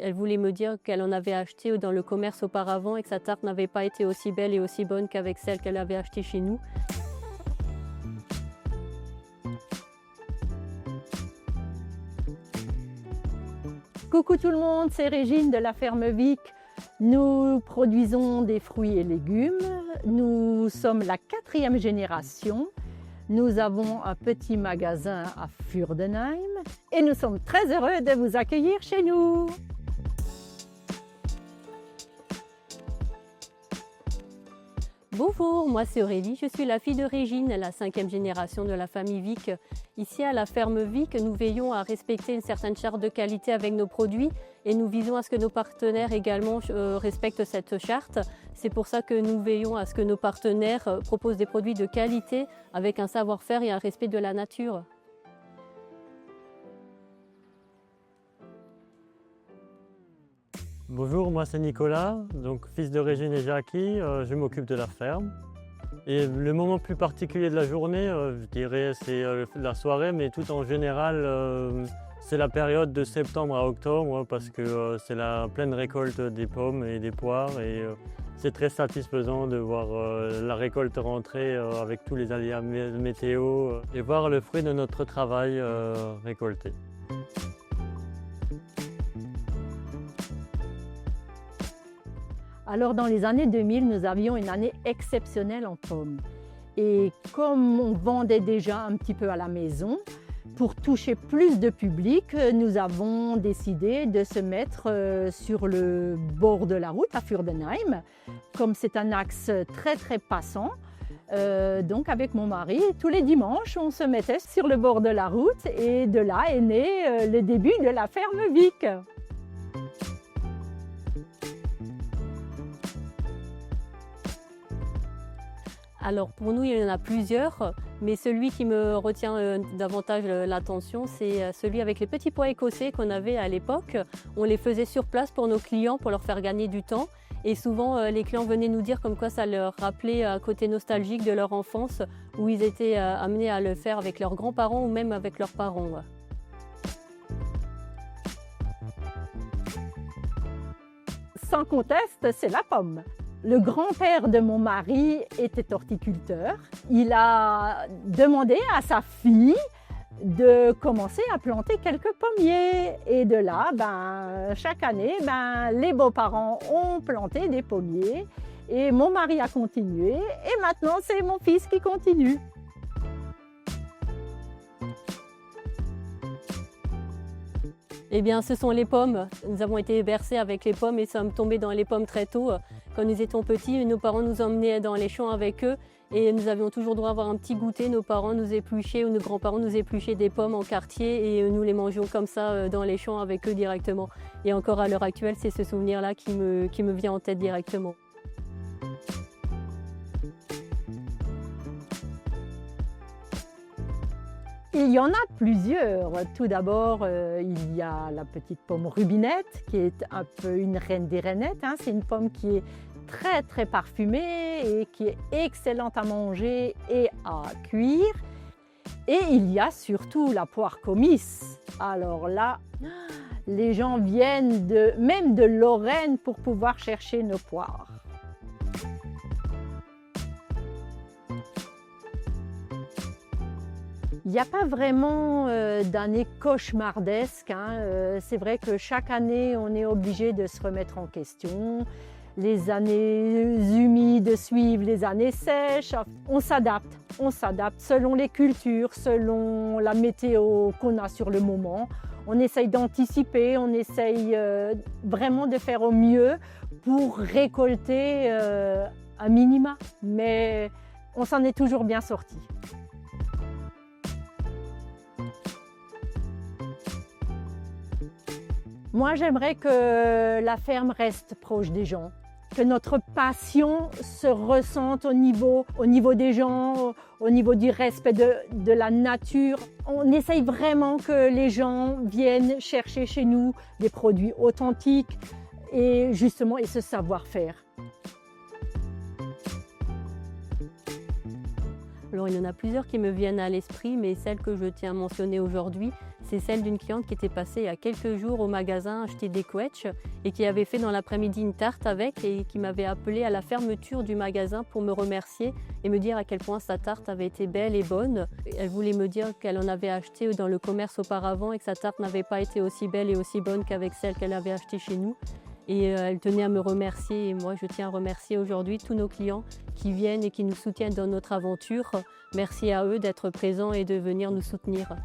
elle voulait me dire qu'elle en avait acheté dans le commerce auparavant et que sa tarte n'avait pas été aussi belle et aussi bonne qu'avec celle qu'elle avait achetée chez nous. Coucou tout le monde, c'est Régine de la ferme Vic. Nous produisons des fruits et légumes. Nous sommes la 4e génération. Nous avons un petit magasin à Furdenheim et nous sommes très heureux de vous accueillir chez nous. Bonjour, moi c'est Aurélie, je suis la fille de Régine, la 5e génération de la famille Vic. Ici à la ferme Vic, nous veillons à respecter une certaine charte de qualité avec nos produits et nous visons à ce que nos partenaires également respectent cette charte. C'est pour ça que nous veillons à ce que nos partenaires proposent des produits de qualité avec un savoir-faire et un respect de la nature. Bonjour, moi c'est Nicolas, donc fils de Régine et Jackie, je m'occupe de la ferme. Et le moment plus particulier de la journée, je dirais c'est la soirée, mais tout en général c'est la période de septembre à octobre parce que c'est la pleine récolte des pommes et des poires et c'est très satisfaisant de voir la récolte rentrer avec tous les aléas météo et voir le fruit de notre travail récolté. Alors dans les années 2000, nous avions une année exceptionnelle en pommes. Et comme on vendait déjà un petit peu à la maison, pour toucher plus de public, nous avons décidé de se mettre sur le bord de la route à Furdenheim. Comme c'est un axe très passant, donc avec mon mari, tous les dimanches, on se mettait sur le bord de la route et de là est né le début de la ferme Vic. Alors pour nous, il y en a plusieurs, mais celui qui me retient davantage l'attention, c'est celui avec les petits pois écossais qu'on avait à l'époque. On les faisait sur place pour nos clients, pour leur faire gagner du temps. Et souvent, les clients venaient nous dire comme quoi ça leur rappelait un côté nostalgique de leur enfance, où ils étaient amenés à le faire avec leurs grands-parents ou même avec leurs parents. Sans conteste, c'est la pomme. Le grand-père de mon mari était horticulteur. Il a demandé à sa fille de commencer à planter quelques pommiers. Et de là, chaque année, les beaux-parents ont planté des pommiers. Et mon mari a continué. Et maintenant, c'est mon fils qui continue. Eh bien, ce sont les pommes. Nous avons été bercés avec les pommes et sommes tombés dans les pommes très tôt. Quand nous étions petits, nos parents nous emmenaient dans les champs avec eux et nous avions toujours droit à avoir un petit goûter. Nos parents nous épluchaient ou nos grands-parents nous épluchaient des pommes en quartier et nous les mangions comme ça dans les champs avec eux directement. Et encore à l'heure actuelle, c'est ce souvenir-là qui me vient en tête directement. Il y en a plusieurs. Tout d'abord, il y a la petite pomme rubinette qui est un peu une reine des rainettes. C'est une pomme qui est très parfumée et qui est excellente à manger et à cuire. Et il y a surtout la poire comice. Alors là, les gens viennent même de Lorraine pour pouvoir chercher nos poires. Il n'y a pas vraiment d'année cauchemardesque. C'est vrai que chaque année, on est obligé de se remettre en question. Les années humides suivent les années sèches. On s'adapte selon les cultures, selon la météo qu'on a sur le moment. On essaye d'anticiper, on essaye vraiment de faire au mieux pour récolter un minima. Mais on s'en est toujours bien sorti. Moi, j'aimerais que la ferme reste proche des gens, que notre passion se ressente au niveau des gens, au niveau du respect de la nature. On essaye vraiment que les gens viennent chercher chez nous des produits authentiques et justement ce savoir-faire. Alors il y en a plusieurs qui me viennent à l'esprit, mais celle que je tiens à mentionner aujourd'hui, C'est celle d'une cliente qui était passée il y a quelques jours au magasin acheter des quetchs et qui avait fait dans l'après-midi une tarte avec et qui m'avait appelée à la fermeture du magasin pour me remercier et me dire à quel point sa tarte avait été belle et bonne. Elle voulait me dire qu'elle en avait acheté dans le commerce auparavant et que sa tarte n'avait pas été aussi belle et aussi bonne qu'avec celle qu'elle avait achetée chez nous. Et elle tenait à me remercier et moi je tiens à remercier aujourd'hui tous nos clients qui viennent et qui nous soutiennent dans notre aventure. Merci à eux d'être présents et de venir nous soutenir.